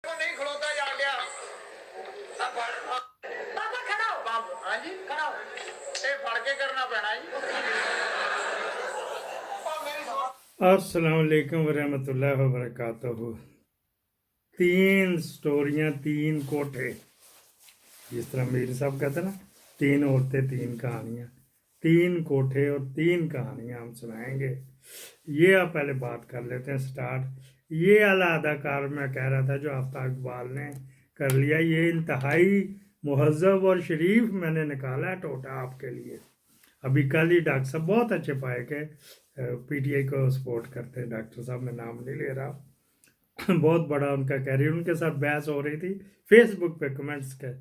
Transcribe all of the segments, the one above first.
को नहीं खड़ोता जा गया। पापा खड़ा हो। हाँ जी खड़ा हो। ये फड़ के करना पैना जी। अस्सलाम वालेकुम वरहमतुल्लाहि वबरकातुहू। 3 स्टोरियां 3 कोठे, जिस तरह मीर साहब कहते ना 3 औरतें 3 कहानियां, 3 कोठे और 3 कहानियां हम सुनाएंगे। ये आप पहले बात कर लेते हैं स्टार्ट। ये आला अदाकार मैं कह रहा था जो आफ्ताब इकबाल ने कर लिया, ये इंतहाई मुहज़्ज़ब और शरीफ मैंने निकाला है टोटा आपके लिए। अभी कल ही डॉक्टर साहब बहुत अच्छे पाए के पीटीआई को सपोर्ट करते हैं, डॉक्टर साहब मैं नाम नहीं ले रहा बहुत बड़ा उनका कैरियर, उनके साथ बहस हो रही थी फेसबुक पे कमेंट्स के,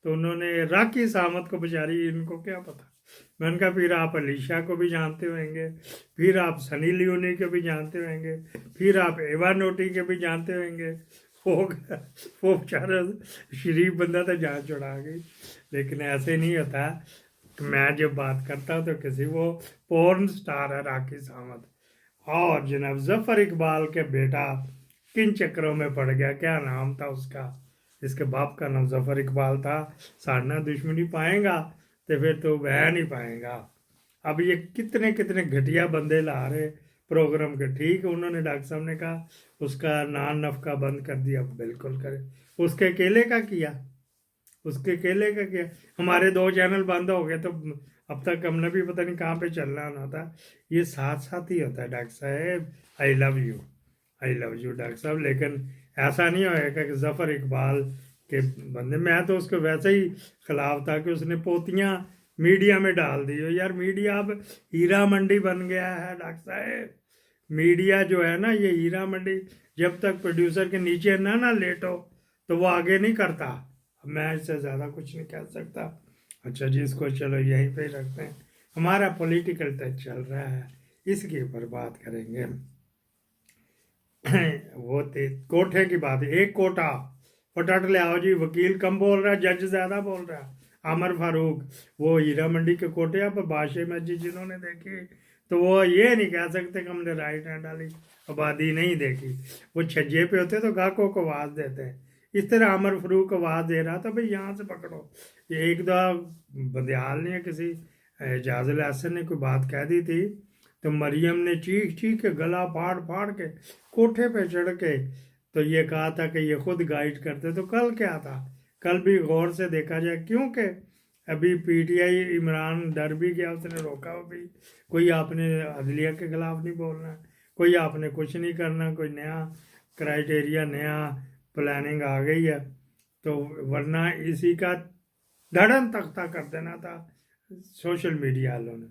तो उन्होंने राखी सामत को बेचारी, इनको क्या पता। मैंने कहा फिर आप अलीशा को भी जानते होंगे, फिर आप सनी लियोनी को भी जानते होंगे, फिर आप एवा नोटी के भी जानते होंगे। वो बेचारा शरीफ बंदा तो जान छुड़ा गई, लेकिन ऐसे नहीं होता। मैं जब बात करता हूँ तो किसी वो पोर्न स्टार है राखी सावंत, और जनाब जफर इकबाल के बेटा किन चक्करों में पड़ गया, क्या नाम था उसका, इसके बाप का नाम जफर इकबाल था। साड़ना दुश्मनी पाएगा तो फिर तो वह नहीं पाएगा। अब ये कितने कितने घटिया बंदे ला रहे प्रोग्राम के। ठीक है, उन्होंने डॉक्टर साहब ने कहा उसका नान नफका बंद कर दिया, बिल्कुल करे। उसके केले का किया, उसके केले का क्या, हमारे 2 चैनल बंद हो गए तो अब तक हमने भी पता नहीं कहाँ पे चलना होना था। ये साथ साथ ही होता है डॉक्टर साहब। I love you, I love you doctor साहब। लेकिन ऐसा नहीं होएगा कि जफर इकबाल के बंदे, मैं तो उसके वैसे ही खिलाफ था कि उसने पोतियाँ मीडिया में डाल दी हो। यार मीडिया अब हीरा मंडी बन गया है डॉक्टर साहब। मीडिया जो है ना, ये हीरा मंडी, जब तक प्रोड्यूसर के नीचे ना लेटो तो वो आगे नहीं करता। मैं इससे ज़्यादा कुछ नहीं कह सकता। अच्छा जी, इसको चलो यहीं पे रखते हैं। हमारा पॉलिटिकल टच चल रहा है, इसके ऊपर बात करेंगे। वो कोठे की बात है। एक कोटा फटाट ले आओ जी, वकील कम बोल रहा है, जज ज़्यादा बोल रहा है। आमर फारूक, वो हीरा मंडी के कोटे पर बादशाह मस्जिद जिन्होंने देखी तो वो ये नहीं कह सकते कि हमने राइट हैंड वाली आबादी नहीं देखी। वो छज्जे पे होते तो गाहकों को आवाज़ देते हैं। इस तरह अमर फरूक आवाज़ दे रहा था, भाई यहाँ से पकड़ो। ये एक दो बंदियाल ने किसी एजाजुल हसन ने कोई बात कह दी थी, तो मरियम ने चीख चीख के गला फाड़ फाड़ के कोठे पे चढ़ के तो ये कहा था कि ये खुद गाइड करते। तो कल क्या था, कल भी गौर से देखा जाए, क्योंकि अभी पीटीआई इमरान डर भी गया, उसने रोका भी, कोई आपने अदलिया के खिलाफ नहीं बोलना, कोई आपने कुछ नहीं करना, कोई नया क्राइटेरिया नया प्लानिंग आ गई है, तो वरना इसी का धड़न तख्ता कर देना था सोशल मीडिया वालों ने।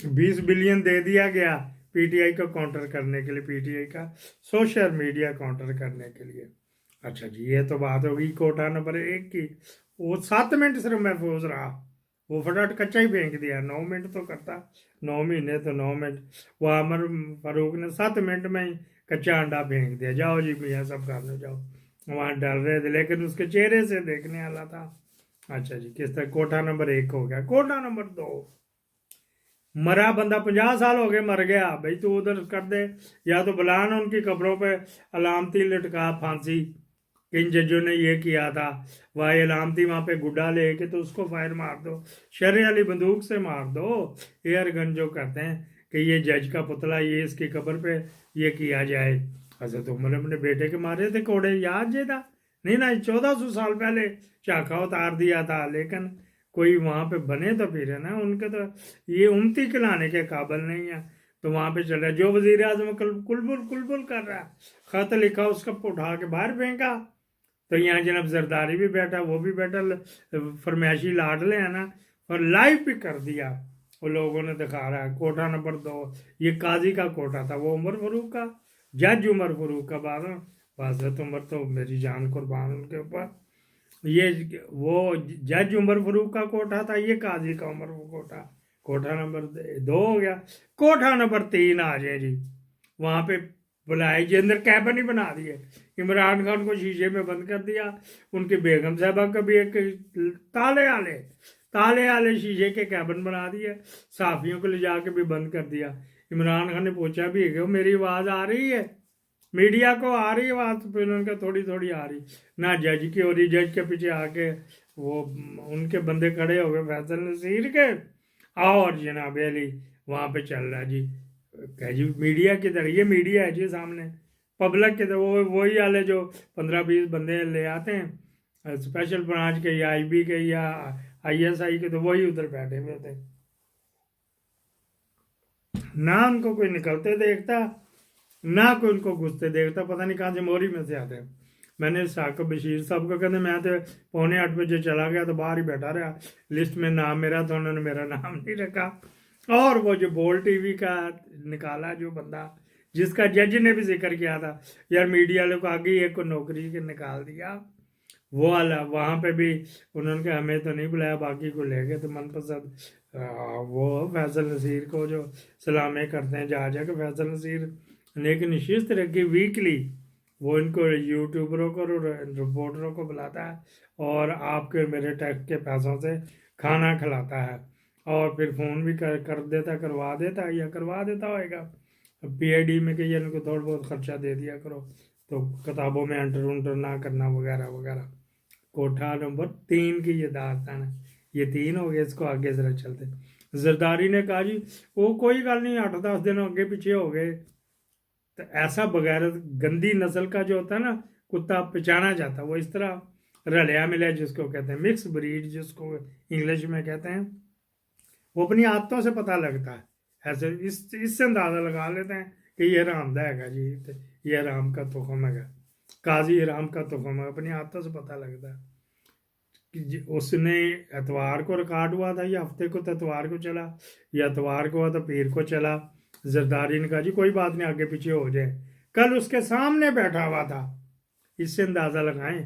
20 बिलियन दे दिया गया पीटीआई को काउंटर करने के लिए, पीटीआई का सोशल मीडिया काउंटर करने के लिए। अच्छा जी, ये तो बात होगी कोटा नंबर 1 की। वो 7 मिनट सिर्फ महफूज रहा, वो फटाफट कच्चा ही फेंक दिया। 9 मिनट तो करता, 9 महीने तो 9 मिनट। वो अमर फारूक ने 7 मिनट में ही कच्चा अंडा फेंक दिया, जाओ जी भैया सब करने जाओ। वहाँ डर रहे थे, लेकिन उसके चेहरे से देखने वाला था। अच्छा जी, किस तरह कोठा नंबर 1 हो गया। कोठा नंबर 2, मरा बंदा 50 साल हो गए, मर गया, भाई तू उधर कर दे, या तो बुलान उनकी कब्रों पे अलामती लटका फांसी। किन जजों ने ये किया था, वह अलामती वहाँ पे गुड्डा ले के तो उसको फायर मार दो, शरे वाली बंदूक से मार दो। एयर गन जो करते हैं कि ये जज का पुतला, ये इसकी कब्र पे ये किया जाए। हजरत उमर अपने बेटे के मारे थे कोड़े, याद जे था नहीं ना, 1400 साल पहले चाका उतार दिया था। लेकिन कोई वहाँ पे बने तो फिर है ना, उनके तो ये उमती खिलाने के काबिल नहीं है। तो वहाँ पे चल रहा है, जो वजीर आजम कुलबुल कुलबुल कर रहा है, खत लिखा उसका उठा के बाहर फेंका। तो यहाँ जनाब जरदारी भी बैठा, वो भी बैठा, फरमाइशी लाडले है ना, और लाइव भी कर दिया। वो लोगों ने दिखा रहा है। कोठा नंबर 2, ये काजी का कोठा था, वो उमर फरूक का, जज उमर फरूक का। बाद हजरत उमर तो मेरी जान कुर्बान उनके ऊपर। ये वो जज उमर फरूक का कोठा था, ये काजी का उमर कोठा। कोठा नंबर 2 हो गया। कोठा नंबर 3 आ जाए जी, वहाँ पे बुलाए जी, अंदर कैबिन ही बना दिए। इमरान खान को शीशे में बंद कर दिया, उनकी बेगम साहबा का भी एक ताले आले शीशे के कैबिन बना दिए, साफियों को ले जाके भी बंद कर दिया। इमरान खान ने पूछा भी है कि मेरी आवाज़ आ रही है, मीडिया को आ रही है आवाज़, तो फिर उनका थोड़ी थोड़ी आ रही ना जज की, और जज के पीछे आके वो उनके बंदे खड़े हो गए फैसल नसीर के, और जनाब अली वहाँ पे चल रहा है जी। कह जी मीडिया किधर, ये मीडिया है जी सामने, पब्लिक किधर, वो वही वाले जो 15-20 बंदे ले आते हैं स्पेशल ब्रांच के या आईबी के या आईएसआई के, तो वही उधर बैठे हुए थे ना, उनको कोई निकलते देखता ना कोई उनको घुसते देखता, पता नहीं कहाँ से मोरी में से आते हैं। मैंने साकिब बशीर साहब को कहते, मैं तो 7:45 चला गया तो बाहर ही बैठा रहा, लिस्ट में नाम मेरा, तो उन्होंने मेरा नाम नहीं रखा। और वो जो बोल टीवी का निकाला जो बंदा, जिसका जज ने भी जिक्र किया था यार मीडिया वालों को आगे एक को नौकरी के निकाल दिया, वो वाला वहाँ पे भी उन्होंने कहा हमें तो नहीं बुलाया, बाकी को ले गए। तो मनपसंद वो फैसल नसीर को जो सलामें करते हैं जा के फैसल नसीर, लेकिन इस तरह की वीकली वो इनको यूट्यूबरों को रिपोर्टरों को बुलाता है और आपके मेरे टैक्स के पैसों से खाना खिलाता है, और फिर फ़ोन भी कर देता, करवा देता या करवा देता होएगा पीआईडी में कि ये इनको थोड़ा बहुत खर्चा दे दिया करो, तो किताबों में एंटर उंटर ना करना वगैरह वगैरह। कोठा नंबर 3 की ये दास्तान है, ये 3 हो गए, इसको आगे ज़रा चलते। जरदारी ने कहा जी वो कोई गल नहीं, 8-10 दिन आगे पीछे हो गए, तो ऐसा बगैर गंदी नस्ल का जो होता है ना कुत्ता पहचाना जाता है, वो इस तरह रलिया मिलिया जिसको कहते हैं मिक्स ब्रीड जिसको इंग्लिश में कहते हैं, वो अपनी आदतों से पता लगता है, ऐसे इससे अंदाज़ा लगा लेते हैं कि ये हरामदा है जी, तो ये हराम का तुखम है, काजी हराम का तुखम है, अपनी आदतों से पता लगता है कि उसने एतवार को रिकॉर्ड हुआ था या हफ्ते को, तो एतवार को चला, या एतवार को हुआ तो पीर को चला। जरदारी ने कहा जी कोई बात नहीं, आगे पीछे हो जाए, कल उसके सामने बैठा हुआ था, इससे अंदाज़ा लगाएं।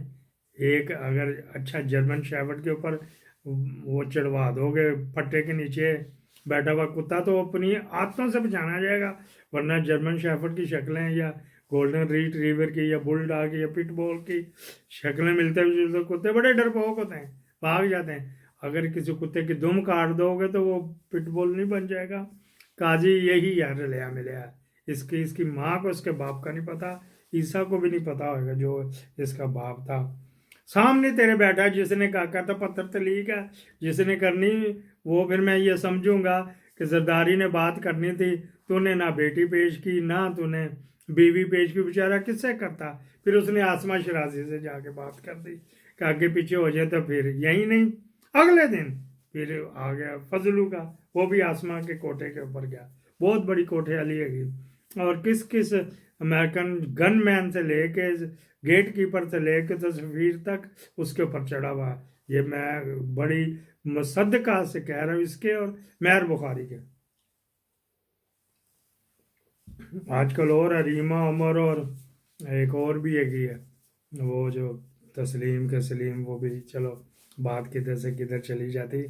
एक अगर अच्छा जर्मन शेफर्ड के ऊपर वो चढ़वा दोगे पट्टे के नीचे बैठा हुआ कुत्ता, तो अपनी आदतों से पहचाना जाएगा, वरना जर्मन शेफर्ड की शक्लें या गोल्डन रिट्रीवर की या बुलडॉग की या पिटबॉल की शक्लें मिलते हुए कुत्ते बड़े डरपोक होते हैं, भाग जाते हैं। अगर किसी कुत्ते की दुम काट दोगे तो वो पिटबॉल नहीं बन जाएगा। काजी यही यार लिया मिले, इसकी माँ को इसके बाप का नहीं पता, ईसा को भी नहीं पता होगा जो इसका बाप था। सामने तेरे बैठा जिसने कहा था पत्थर तलीक है, जिसने करनी वो, फिर मैं ये समझूंगा कि जरदारी ने बात करनी थी, तूने ना बेटी पेश की ना तूने बीवी पेश की, बेचारा किससे करता। फिर उसने आसमा शराजी से जाके बात कर दी कि आगे पीछे हो जाए, तो फिर यही नहीं अगले दिन फिर आ गया फजलू का, वो भी आसमा के कोठे के ऊपर गया, बहुत बड़ी कोठे वाली है, और किस किस अमेरिकन गनमैन से लेके गेट कीपर से लेके तो सफीर तक उसके ऊपर चढ़ा हुआ। ये मैं बड़ी मुसद्दका से कह रहा हूँ इसके और महर बुखारी के। आजकल और रीमा उमर और एक और भी है वो जो तस्लीम के सलीम, वो भी चलो बात किधर से किधर चली जाती।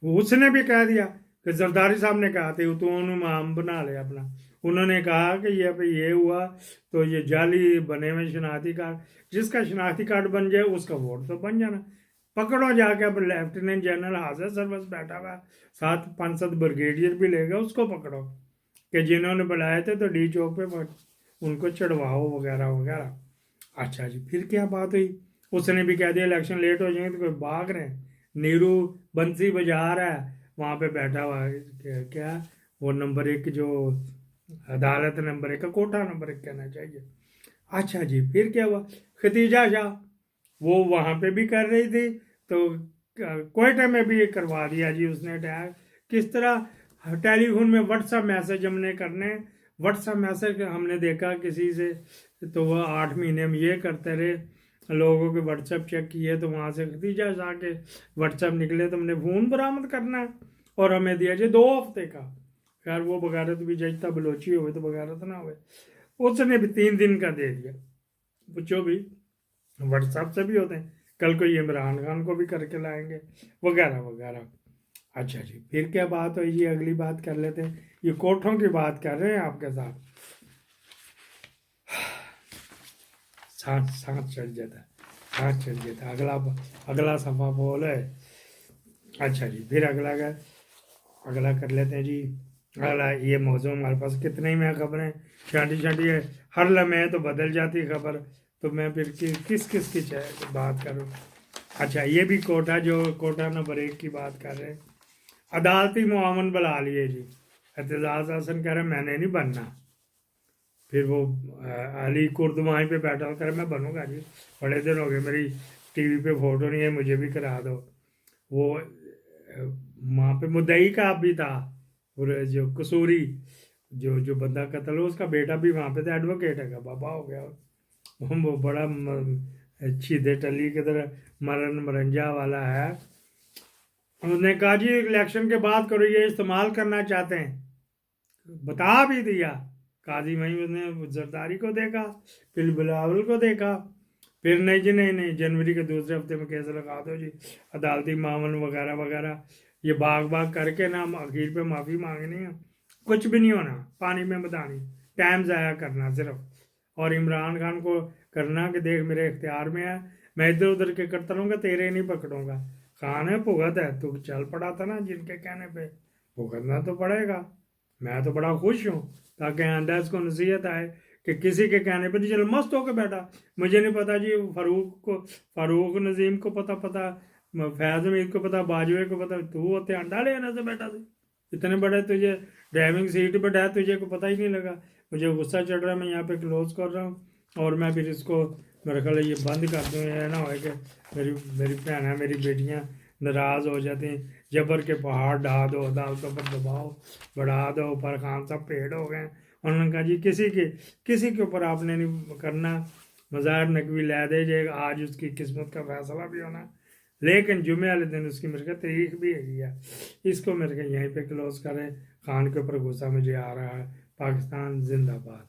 उसने भी कह दिया कि जरदारी साहब ने कहा था तो उन्होंने बना लिया अपना, उन्होंने कहा कि ये भाई ये हुआ तो ये जाली बने हुए शनाख्ती कार्ड, जिसका शनाख्ती कार्ड बन जाए उसका वोट तो बन जाना। पकड़ो जाके, अब लेफ्टिनेंट जनरल हाजिर सर्विस बैठा हुआ, साथ 5-7 ब्रिगेडियर भी ले गए, उसको पकड़ो कि जिन्होंने बुलाए थे तो डी चौक पे उनको चढ़वाओ वगैरह वगैरह। अच्छा जी, फिर क्या बात हुई, उसने भी कह दिया इलेक्शन लेट हो जाएंगे तो कोई भाग रहे हैं, नीरू बंसी बजा रहा है वहाँ पे बैठा हुआ है, क्या वो नंबर 1 जो अदालत नंबर 1 का कोठा नंबर 1 कहना चाहिए। अच्छा जी, फिर क्या हुआ, खतीजा शाह वो वहाँ पे भी कर रही थी, तो कोयटा में भी करवा दिया जी उसने अटैक। किस तरह टेलीफोन में व्हाट्सएप मैसेज हमने करने, व्हाट्सएप मैसेज हमने देखा किसी से, तो वह 8 महीने में ये करते रहे, लोगों के व्हाट्सएप चेक किए तो वहाँ से खतीजा शाह के व्हाट्सएप निकले, तो हमने फ़ोन बरामद करना है और हमें दिया जी 2 हफ्ते का। खैर वो बगारत भी जजता बलोची हुए तो बगारत ना हुए, उसने भी 3 दिन का दे दिया। पूछो भी व्हाट्सएप से भी होते हैं, कल को ये इमरान खान को भी करके लाएंगे वगैरह वगैरह। अच्छा जी, फिर क्या बात हुई जी, अगली बात कर लेते हैं, ये कोठों की बात कर रहे हैं आपके साथ, सांस चढ़ जाता अगला सफा बोल है। अच्छा जी, फिर अगला कर लेते हैं जी, अगला ये मौजूद हमारे पास कितने ही में खबरें शांति शांति है, हर लम्हे तो बदल जाती खबर, तो मैं फिर किस किस की बात करूं। अच्छा ये भी कोटा, जो कोटा नंबर 1 की बात कर रहे हैं, अदालती मुआवन बुला लिए जी। एतजाज हसन कह रहे मैंने नहीं बनना, फिर वो अली कुर्द वहीं पे बैठा कर मैं बनूंगा जी, बड़े दिन हो गए मेरी टीवी पे फोटो नहीं है, मुझे भी करा दो। वो वहाँ पे मुद्दई का भी था, और जो कसूरी जो बंदा कत्ल हो उसका बेटा भी वहाँ पे था, एडवोकेट है, बाबा हो गया वो बड़ा सीधे टली की तरह मरन मरंजा वाला है। उन्होंने कहा जी इलेक्शन के बाद करो, ये इस्तेमाल करना चाहते हैं, बता भी दिया। काजी वहीं उसने जरदारी को देखा, फिर बिलावल को देखा, फिर नहीं जी नहीं जनवरी के दूसरे हफ्ते में केस लगा दो जी, अदालती मामन वगैरह वगैरह, ये भाग करके ना आखिर पे माफ़ी मांगनी है, कुछ भी नहीं होना, पानी में बतानी, टाइम ज़ाया करना सिर्फ। और इमरान खान को करना कि देख मेरे इख्तियार में है, मैं इधर उधर के करता रहूँगा, तेरे नहीं पकड़ूंगा। खान है भुगत है, तू चल पड़ा था ना जिनके कहने पे, भुगतना तो पड़ेगा। मैं तो बड़ा खुश हूँ ताकि आंदा इसको नसीहत आए कि किसी के कहने पे चलो मस्त होकर बैठा, मुझे नहीं पता जी, फारूक नजीम को पता फैज अमीद को पता, बाजवे को पता, तू होते अंडा लेने से बैठा थी, इतने बड़े तुझे ड्राइविंग सीट पर बैठा, तुझे को पता ही नहीं लगा। मुझे गुस्सा चढ़ रहा है, मैं यहाँ पे क्लोज कर रहा हूँ, और मैं फिर इसको मेरे ख्याल ये बंद कर दूँ, ये ना हो कि मेरी भैन मेरी बेटियाँ नाराज़ हो जाती हैं, जबर के पहाड़ ढा दो, अदालतों पर दबाव बढ़ा दो, पर खान साहब पेड़ हो गए। उन्होंने कहा जी किसी के ऊपर आपने नहीं करना, मज़ार नकवी लै दे जाएगा, आज उसकी किस्मत का फैसला भी होना, लेकिन जुमे वाले दिन उसकी मेरे का तारीख भी है। इसको मेरे को यहीं पे क्लोज करें। खान के ऊपर गुस्सा मुझे आ रहा है। पाकिस्तान जिंदाबाद।